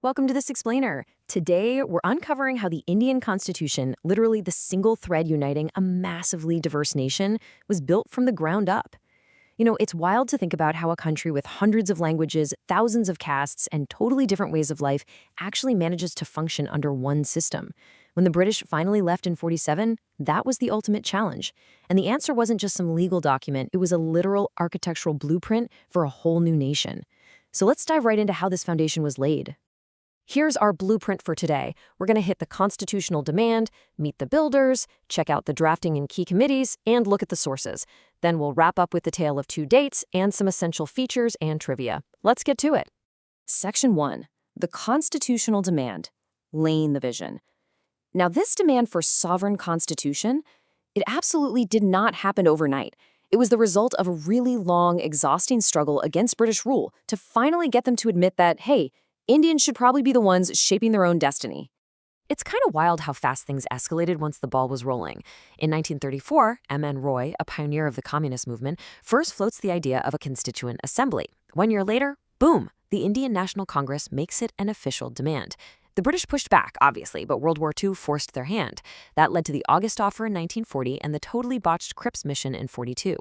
Welcome to This Explainer. Today, we're uncovering how the Indian Constitution, literally the single thread uniting a massively diverse nation, was built from the ground up. It's wild to think about how a country with hundreds of languages, thousands of castes, and totally different ways of life actually manages to function under one system. When the British finally left in 47, that was the ultimate challenge. And the answer wasn't just some legal document, it was a literal architectural blueprint for a whole new nation. So let's dive right into how this foundation was laid. Here's our blueprint for today. We're going to hit the constitutional demand, meet the builders, check out the drafting and key committees, and look at the sources. Then we'll wrap up with the tale of two dates and some essential features and trivia. Let's get to it. Section 1. The constitutional demand. Laying the vision. Now, this demand for sovereign constitution, it absolutely did not happen overnight. It was the result of a really long, exhausting struggle against British rule to finally get them to admit that, hey, Indians should probably be the ones shaping their own destiny. It's kind of wild how fast things escalated once the ball was rolling. In 1934, M.N. Roy, a pioneer of the communist movement, first floats the idea of a Constituent Assembly. 1 year later, boom, the Indian National Congress makes it an official demand. The British pushed back, obviously, but World War II forced their hand. That led to the August Offer in 1940 and the totally botched Cripps Mission in 42.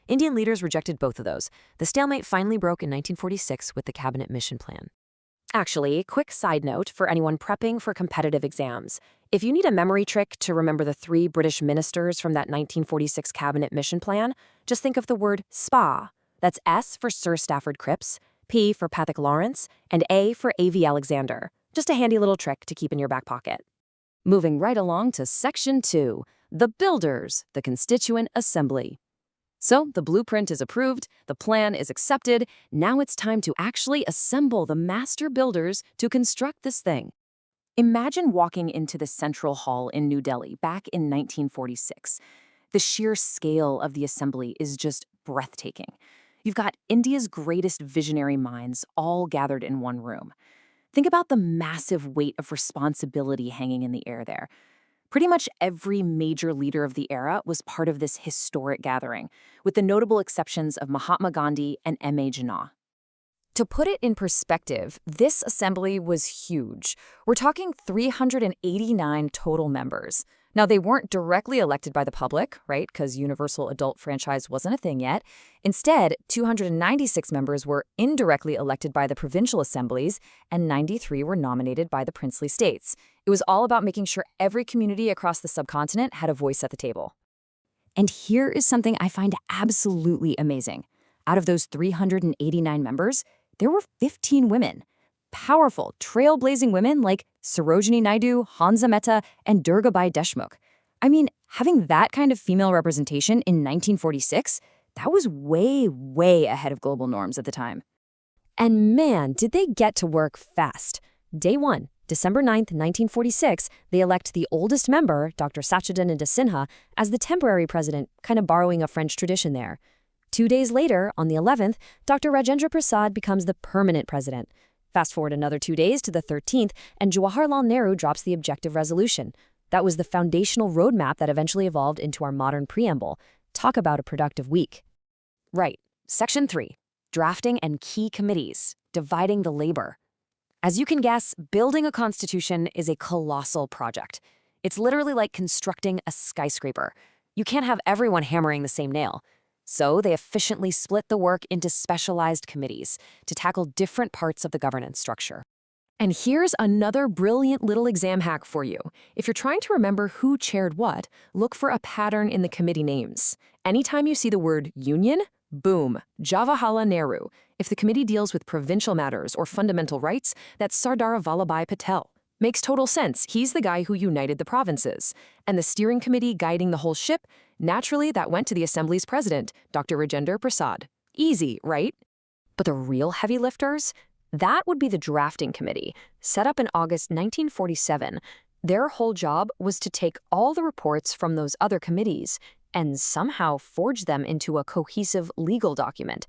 Indian leaders rejected both of those. The stalemate finally broke in 1946 with the Cabinet Mission Plan. Actually, quick side note for anyone prepping for competitive exams. If you need a memory trick to remember the 3 British ministers from that 1946 Cabinet Mission Plan, just think of the word SPA. That's S for Sir Stafford Cripps, P for Patrick Lawrence, and A for A.V. Alexander. Just a handy little trick to keep in your back pocket. Moving right along to Section 2, the Builders, the Constituent Assembly. So the blueprint is approved, the plan is accepted, now it's time to actually assemble the master builders to construct this thing. Imagine walking into the Central Hall in New Delhi back in 1946. The sheer scale of the assembly is just breathtaking. You've got India's greatest visionary minds all gathered in one room. Think about the massive weight of responsibility hanging in the air there. Pretty much every major leader of the era was part of this historic gathering, with the notable exceptions of Mahatma Gandhi and M.A. Jinnah. To put it in perspective, this assembly was huge. We're talking 389 total members. Now, they weren't directly elected by the public, right, because universal adult franchise wasn't a thing yet. Instead, 296 members were indirectly elected by the provincial assemblies, and 93 were nominated by the princely states. It was all about making sure every community across the subcontinent had a voice at the table. And here is something I find absolutely amazing. Out of those 389 members, there were 15 women. Powerful, trailblazing women like Sarojini Naidu, Hansa Mehta, and Durgabai Deshmukh. I mean, having that kind of female representation in 1946, that was way, way ahead of global norms at the time. And man, did they get to work fast. Day 1, December 9th, 1946, they elect the oldest member, Dr. Sachidananda Sinha, as the temporary president, kind of borrowing a French tradition there. 2 days later, on the 11th, Dr. Rajendra Prasad becomes the permanent president. Fast forward another 2 days to the 13th, and Jawaharlal Nehru drops the objective resolution. That was the foundational roadmap that eventually evolved into our modern preamble. Talk about a productive week. Right. Section 3. Drafting and key committees. Dividing the labor. As you can guess, building a constitution is a colossal project. It's literally like constructing a skyscraper. You can't have everyone hammering the same nail. So they efficiently split the work into specialized committees to tackle different parts of the governance structure. And here's another brilliant little exam hack for you. If you're trying to remember who chaired what, look for a pattern in the committee names. Anytime you see the word union, boom, Jawaharlal Nehru. If the committee deals with provincial matters or fundamental rights, that's Sardar Vallabhbhai Patel. Makes total sense. He's the guy who united the provinces. And the steering committee guiding the whole ship, naturally, that went to the Assembly's president, Dr. Rajendra Prasad. Easy, right? But the real heavy lifters? That would be the drafting committee, set up in August 1947. Their whole job was to take all the reports from those other committees and somehow forge them into a cohesive legal document.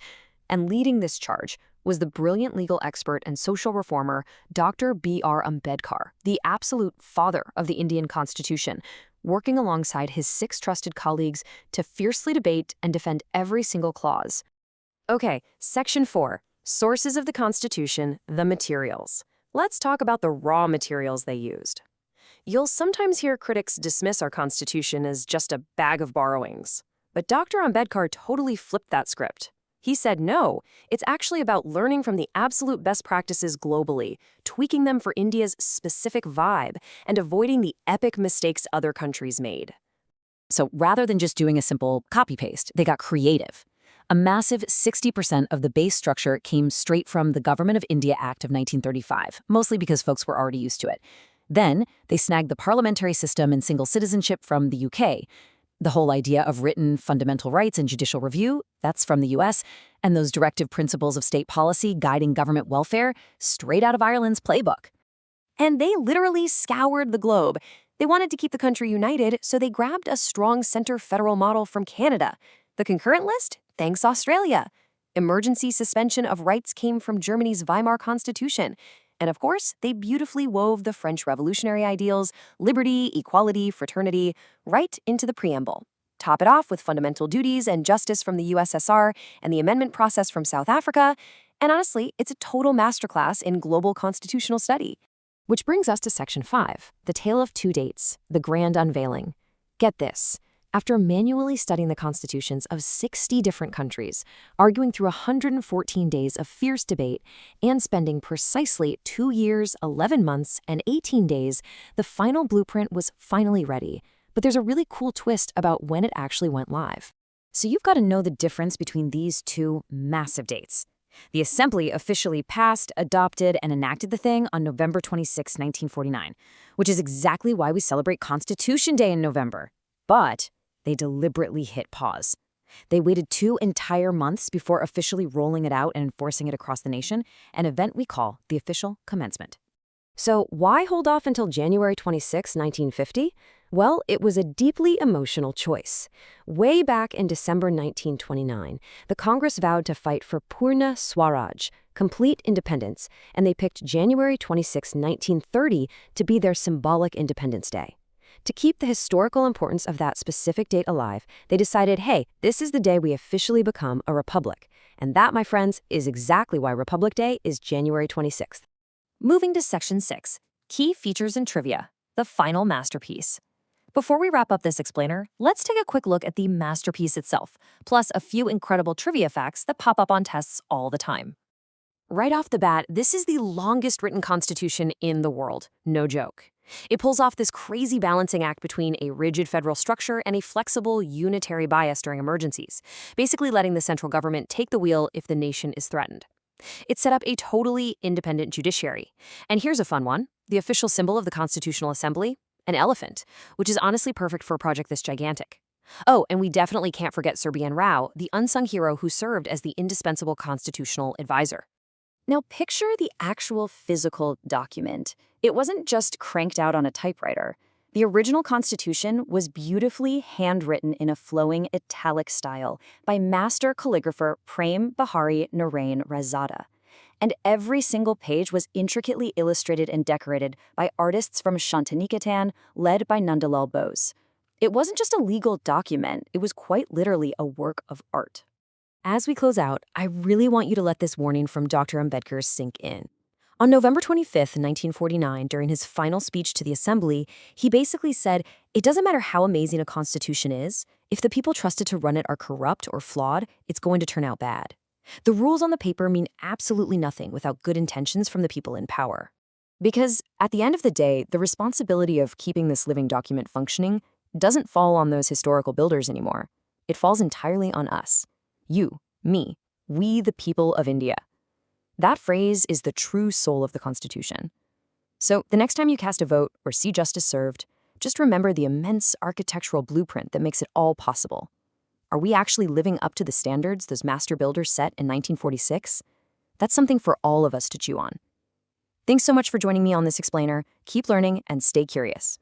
And leading this charge was the brilliant legal expert and social reformer, Dr. B.R. Ambedkar, the absolute father of the Indian Constitution, working alongside his 6 trusted colleagues to fiercely debate and defend every single clause. Okay, Section 4, Sources of the Constitution, the Materials. Let's talk about the raw materials they used. You'll sometimes hear critics dismiss our Constitution as just a bag of borrowings. But Dr. Ambedkar totally flipped that script. He said no, it's actually about learning from the absolute best practices globally, tweaking them for India's specific vibe, and avoiding the epic mistakes other countries made. So rather than just doing a simple copy-paste, they got creative. A massive 60% of the base structure came straight from the Government of India Act of 1935, mostly because folks were already used to it. Then, they snagged the parliamentary system and single citizenship from the UK. The whole idea of written fundamental rights and judicial review, that's from the US, and those directive principles of state policy guiding government welfare, straight out of Ireland's playbook. And they literally scoured the globe. They wanted to keep the country united, so they grabbed a strong center federal model from Canada. The concurrent list? Thanks, Australia. Emergency suspension of rights came from Germany's Weimar Constitution. And of course, they beautifully wove the French revolutionary ideals, liberty, equality, fraternity, right into the preamble. Top it off with fundamental duties and justice from the USSR and the amendment process from South Africa. And honestly, it's a total masterclass in global constitutional study. Which brings us to Section 5, the tale of two dates, the grand unveiling. Get this. After manually studying the constitutions of 60 different countries, arguing through 114 days of fierce debate, and spending precisely 2 years, 11 months, and 18 days, the final blueprint was finally ready. But there's a really cool twist about when it actually went live. So you've got to know the difference between these two massive dates. The Assembly officially passed, adopted, and enacted the thing on November 26, 1949, which is exactly why we celebrate Constitution Day in November. But they deliberately hit pause. They waited 2 entire months before officially rolling it out and enforcing it across the nation, an event we call the official commencement. So why hold off until January 26, 1950? Well, it was a deeply emotional choice. Way back in December 1929, the Congress vowed to fight for Purna Swaraj, complete independence, and they picked January 26, 1930 to be their symbolic Independence Day. To keep the historical importance of that specific date alive, they decided, hey, this is the day we officially become a republic. And that, my friends, is exactly why Republic Day is January 26th. Moving to Section 6, Key Features and Trivia, the final masterpiece. Before we wrap up this explainer, let's take a quick look at the masterpiece itself, plus a few incredible trivia facts that pop up on tests all the time. Right off the bat, this is the longest written constitution in the world. No joke. It pulls off this crazy balancing act between a rigid federal structure and a flexible unitary bias during emergencies, basically letting the central government take the wheel if the nation is threatened. It set up a totally independent judiciary. And here's a fun one. The official symbol of the Constitutional Assembly? An elephant, which is honestly perfect for a project this gigantic. Oh, and we definitely can't forget Sir B.N. Rao, the unsung hero who served as the indispensable constitutional advisor. Now picture the actual physical document. It wasn't just cranked out on a typewriter. The original Constitution was beautifully handwritten in a flowing italic style by master calligrapher Prem Bihari Narain Razada. And every single page was intricately illustrated and decorated by artists from Shantiniketan, led by Nandalal Bose. It wasn't just a legal document, it was quite literally a work of art. As we close out, I really want you to let this warning from Dr. Ambedkar sink in. On November 25, 1949, during his final speech to the Assembly, he basically said, it doesn't matter how amazing a constitution is, if the people trusted to run it are corrupt or flawed, it's going to turn out bad. The rules on the paper mean absolutely nothing without good intentions from the people in power. Because at the end of the day, the responsibility of keeping this living document functioning doesn't fall on those historical builders anymore. It falls entirely on us. You, me, we the people of India. That phrase is the true soul of the Constitution. So the next time you cast a vote or see justice served, just remember the immense architectural blueprint that makes it all possible. Are we actually living up to the standards those master builders set in 1946? That's something for all of us to chew on. Thanks so much for joining me on this explainer. Keep learning and stay curious.